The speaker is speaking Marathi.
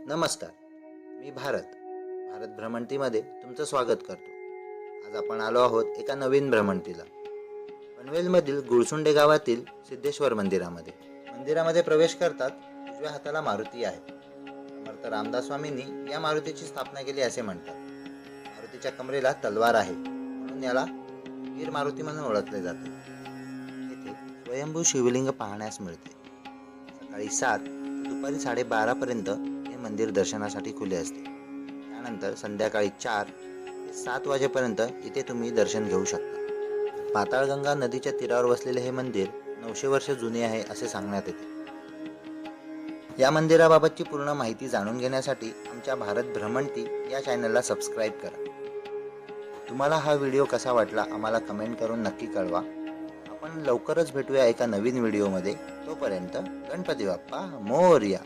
नमस्कार. मी भारत भ्रमंतीमध्ये तुमचं स्वागत करतो. आज आपण आलो आहोत एका नवीन भ्रमंतीला. पनवेलमधील गुळसुंडे गावातील सिद्धेश्वर मंदिरामध्ये. मंदिरामध्ये प्रवेश करतात उजव्या हाताला मारुती आहे. समर्थ रामदास स्वामींनी या मारुतीची स्थापना केली असे म्हणतात. मारुतीच्या कमरेला तलवार आहे म्हणून याला वीर मारुती म्हणून ओळखले जाते. येथे स्वयंभू शिवलिंग पाहण्यास मिळते. सकाळी 7 दुपारी 12:30 पर्यंत हे मंदिर दर्शनासाठी खुले असते. त्यानंतर संध्याकाळी 4 ते 7 वाजेपर्यंत इथे तुम्ही दर्शन घेऊ शकता. पाताळगंगा नदीच्या तीरावर वसलेले हे मंदिर 900 वर्ष जुने आहे असे सांगण्यात येते. या मंदिराबाबतची पूर्ण माहिती जाणून घेण्यासाठी आमच्या भारत भ्रमंती या चॅनलला सबस्क्राईब करा. तुम्हाला हा व्हिडिओ कसा वाटला आम्हाला कमेंट करून नक्की कळवा. आपण लवकरच भेटूया एका नवीन व्हिडिओमध्ये. तोपर्यंत गणपती बाप्पा मोरया.